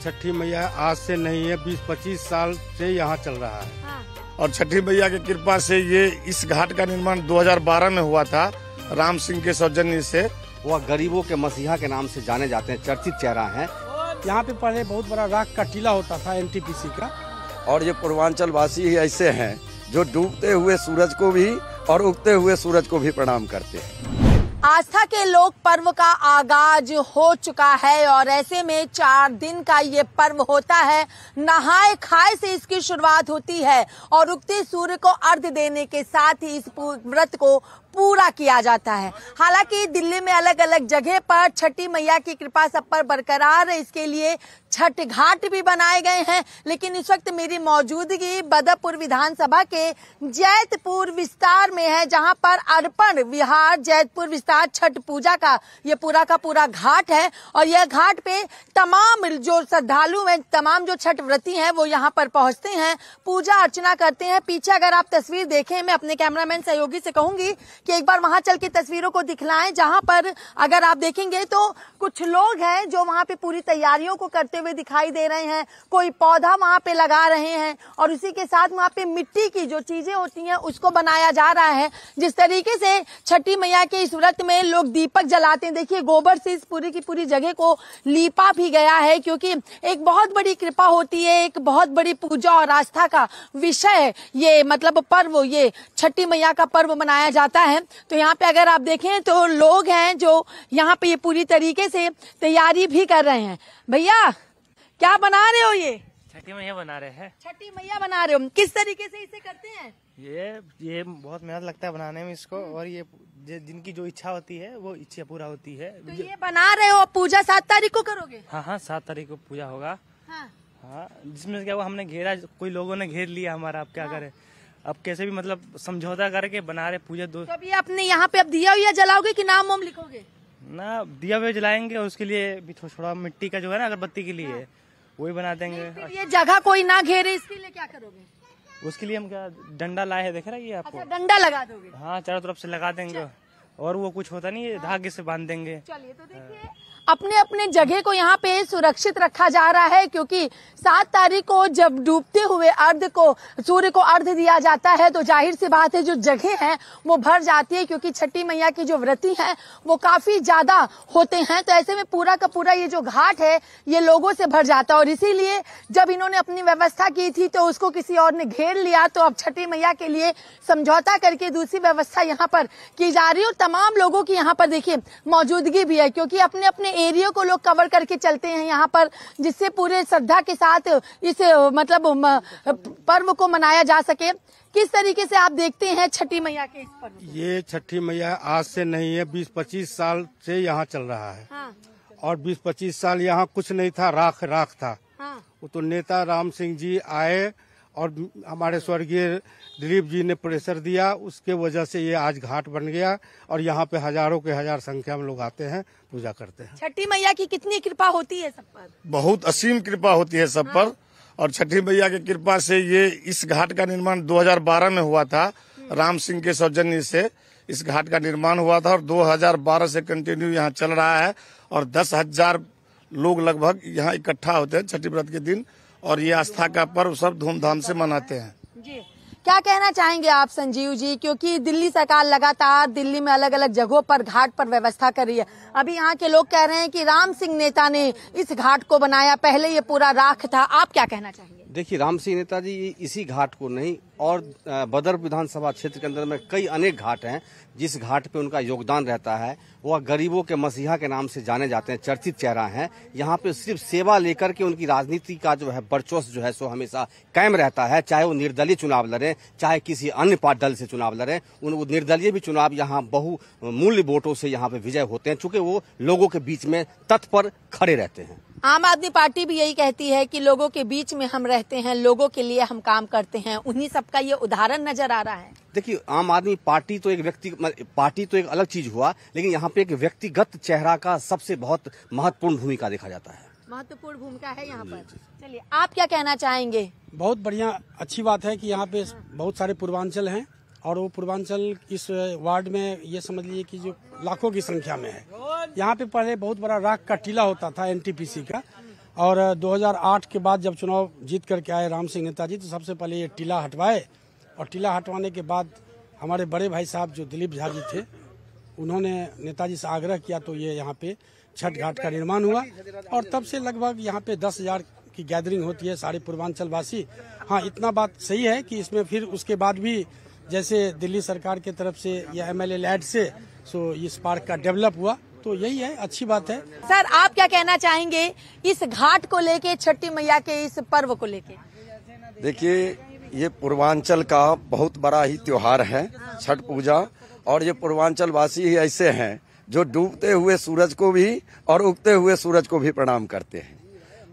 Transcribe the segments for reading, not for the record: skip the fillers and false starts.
छठी मैया आज से नहीं है, 20-25 साल से यहाँ चल रहा है। हाँ। और छठी मैया की कृपा से ये इस घाट का निर्माण 2012 में हुआ था राम सिंह के सौजन्य से। वह गरीबों के मसीहा के नाम से जाने जाते हैं, चर्चित चेहरा है। यहाँ पे पहले बहुत बड़ा राख का टीला होता था एनटीपीसी का। और ये पूर्वांचल वासी ही ऐसे हैं जो डूबते हुए सूरज को भी और उगते हुए सूरज को भी प्रणाम करते हैं। आस्था के लोक पर्व का आगाज हो चुका है और ऐसे में 4 दिन का ये पर्व होता है। नहाए खाए से इसकी शुरुआत होती है और उगते सूर्य को अर्घ्य देने के साथ ही इस व्रत को पूरा किया जाता है। हालांकि दिल्ली में अलग अलग जगह पर छठी मैया की कृपा सब पर बरकरार है, इसके लिए छठ घाट भी बनाए गए हैं। लेकिन इस वक्त मेरी मौजूदगी बदरपुर विधानसभा के जैतपुर विस्तार में है, जहां पर अर्पण विहार जैतपुर विस्तार छठ पूजा का ये पूरा का पूरा घाट है। और यह घाट पे तमाम जो श्रद्धालु हैं, तमाम जो छठ व्रती हैं, वो यहाँ पर पहुंचते हैं, पूजा अर्चना करते हैं। पीछे अगर आप तस्वीर देखें, मैं अपने कैमरामैन सहयोगी से कहूंगी कि एक बार वहां चल के तस्वीरों को दिखलाएं, जहां पर अगर आप देखेंगे तो कुछ लोग हैं जो वहां पे पूरी तैयारियों को करते हुए दिखाई दे रहे हैं। कोई पौधा वहां पे लगा रहे हैं और उसी के साथ वहां पे मिट्टी की जो चीजें होती हैं उसको बनाया जा रहा है। जिस तरीके से छठी मैया के इस व्रत में लोग दीपक जलाते हैं, देखिए गोबर से इस पूरी की पूरी जगह को लीपा भी गया है, क्योंकि एक बहुत बड़ी कृपा होती है, एक बहुत बड़ी पूजा और आस्था का विषय ये मतलब पर्व, ये छठी मैया का पर्व मनाया जाता है। तो यहाँ पे अगर आप देखें तो लोग हैं जो यहाँ पे ये पूरी तरीके से तैयारी भी कर रहे हैं। भैया क्या बना रहे हो? ये छठी मैया बना रहे हैं। छठी मैया बना रहे हो, किस तरीके से इसे करते हैं? ये बहुत मेहनत लगता है बनाने में इसको, और ये जिनकी जो इच्छा होती है वो इच्छा पूरा होती है। तो ये बना रहे हो, पूजा 7 तारीख को करोगे? हाँ, 7 तारीख को पूजा होगा। हाँ, जिसमें क्या हुआ, हमने घेरा, कोई लोगों ने घेर लिया हमारा, अब क्या करें, अब कैसे भी मतलब समझौता करके बना रहे पूजा। तो अभी अपने यहाँ पे अब दिया हुआ जलाओगे कि नाम वाम लिखोगे? ना, दिया हुआ जलाएंगे और उसके लिए भी थोड़ा मिट्टी का जो है ना अगरबत्ती के लिए वही बना देंगे। फिर ये जगह कोई ना घेरे, इसके लिए क्या करोगे? उसके लिए हम क्या डंडा लाए हैं, देख रहे हैं ये आपको? अच्छा, डंडा लगा दोगे? हाँ, चारों तरफ से लगा देंगे और वो कुछ होता नहीं है, धागे से बांध देंगे। चलिए, तो देखिए अपने अपने जगह को यहाँ पे सुरक्षित रखा जा रहा है, क्योंकि 7 तारीख को जब डूबते हुए सूर्य को अर्घ दिया जाता है तो जाहिर सी बात है जो जगह है वो भर जाती है, क्योंकि छठी मैया की जो व्रती हैं वो काफी ज्यादा होते हैं। तो ऐसे में पूरा का पूरा ये जो घाट है ये लोगों से भर जाता है और इसीलिए जब इन्होंने अपनी व्यवस्था की थी तो उसको किसी और ने घेर लिया। तो अब छठी मैया के लिए समझौता करके दूसरी व्यवस्था यहाँ पर की जा रही है और तमाम लोगों की यहाँ पर देखिए मौजूदगी भी है, क्योंकि अपने अपने एरिया को लोग कवर करके चलते हैं यहाँ पर, जिससे पूरे श्रद्धा के साथ इस मतलब पर्व को मनाया जा सके। किस तरीके से आप देखते हैं छठी मैया के इस पर्व? ये छठी मैया आज से नहीं है, 20-25 साल से यहाँ चल रहा है। हाँ। और 20-25 साल यहाँ कुछ नहीं था, राख था। हाँ। वो तो नेता राम सिंह जी आए और हमारे स्वर्गीय दिलीप जी ने प्रेशर दिया, उसके वजह से ये आज घाट बन गया और यहाँ पे हजारों के हजार संख्या में लोग आते हैं, पूजा करते हैं। छठी मैया की कितनी कृपा होती है सब पर? बहुत असीम कृपा होती है सब पर। और छठी मैया की कृपा से ये इस घाट का निर्माण 2012 में हुआ था राम सिंह के सौजन्य से। इस घाट का निर्माण हुआ था और 2012 से कंटिन्यू यहाँ चल रहा है और 10,000 लोग लगभग यहाँ इकट्ठा होते हैं छठी व्रत के दिन और ये आस्था का पर्व सब धूमधाम से मनाते हैं। जी, क्या कहना चाहेंगे आप संजीव जी, क्योंकि दिल्ली सरकार लगातार दिल्ली में अलग अलग जगहों पर घाट पर व्यवस्था कर रही है। अभी यहाँ के लोग कह रहे हैं कि राम सिंह नेता ने इस घाट को बनाया, पहले ये पूरा राख था, आप क्या कहना चाहेंगे? देखिए, राम सिंह नेताजी इसी घाट को नहीं और बदर विधानसभा क्षेत्र के अंदर में कई अनेक घाट हैं जिस घाट पे उनका योगदान रहता है। वह गरीबों के मसीहा के नाम से जाने जाते हैं, चर्चित चेहरा हैं। यहाँ पे सिर्फ सेवा लेकर के उनकी राजनीति का जो है वर्चस्व जो है सो हमेशा कायम रहता है, चाहे वो निर्दलीय चुनाव लड़े, चाहे किसी अन्य दल से चुनाव लड़े। उन निर्दलीय भी चुनाव यहाँ बहुमूल्य वोटों से यहाँ पे विजय होते हैं, चूंकि वो लोगों के बीच में तत्पर खड़े रहते हैं। आम आदमी पार्टी भी यही कहती है कि लोगों के बीच में हम रहते हैं, लोगों के लिए हम काम करते हैं, उन्हीं सबका ये उदाहरण नजर आ रहा है। देखिए, आम आदमी पार्टी तो एक अलग चीज हुआ, लेकिन यहाँ पे एक व्यक्तिगत चेहरा का सबसे बहुत महत्वपूर्ण भूमिका देखा जाता है। महत्वपूर्ण भूमिका है यहाँ पर। चलिए, आप क्या कहना चाहेंगे? बहुत बढ़िया, अच्छी बात है कि यहाँ पे बहुत सारे पूर्वांचल हैं और वो पूर्वांचल इस वार्ड में ये समझ लीजिए कि जो लाखों की संख्या में है। यहाँ पे पहले बहुत बड़ा राख का टीला होता था एनटीपीसी का और 2008 के बाद जब चुनाव जीत करके आए राम सिंह नेताजी, तो सबसे पहले ये टीला हटवाए और टीला हटवाने के बाद हमारे बड़े भाई साहब जो दिलीप झा जी थे, उन्होंने नेताजी से आग्रह किया तो ये यहाँ पे छठ घाट का निर्माण हुआ और तब से लगभग यहाँ पे 10,000 की गैदरिंग होती है सारे पूर्वांचल वासी। हाँ, इतना बात सही है कि इसमें फिर उसके बाद भी जैसे दिल्ली सरकार की तरफ से या MLA लैड से सो इस पार्क का डेवलप हुआ, तो यही है, अच्छी बात है। सर, आप क्या कहना चाहेंगे इस घाट को लेके, छठी मैया के इस पर्व को लेके? देखिए, ये पूर्वांचल का बहुत बड़ा ही त्योहार है छठ पूजा, और ये पूर्वांचल वासी ही ऐसे हैं जो डूबते हुए सूरज को भी और उगते हुए सूरज को भी प्रणाम करते हैं।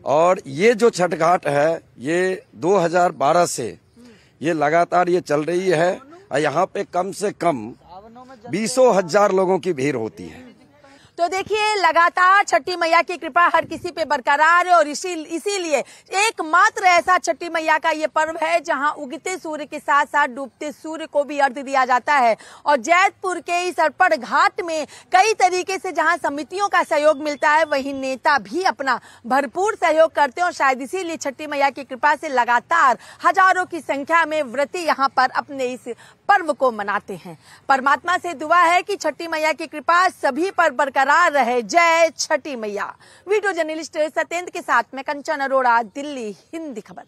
और ये जो छठ घाट है ये 2012 से ये लगातार ये चल रही है और यहाँ पे कम से कम 20,000 लोगों की भीड़ होती है। तो देखिए, लगातार छठी मैया की कृपा हर किसी पे बरकरार है और इसीलिए एकमात्र ऐसा छठी मैया का ये पर्व है जहां उगते सूर्य के साथ साथ डूबते सूर्य को भी अर्घ्य दिया जाता है। और जैतपुर के इस अर्पण घाट में कई तरीके से जहां समितियों का सहयोग मिलता है, वहीं नेता भी अपना भरपूर सहयोग करते हैं और शायद इसीलिए छठी मैया की कृपा से लगातार हजारों की संख्या में व्रती यहाँ पर अपने इस पर्व को मनाते हैं। परमात्मा से दुआ है कि छठी मैया की कृपा सभी पर बरकरार रहे। जय छठी मैया। वीडियो जर्नलिस्ट सत्येंद्र के साथ मैं कंचन अरोड़ा, दिल्ली, हिंदी खबर।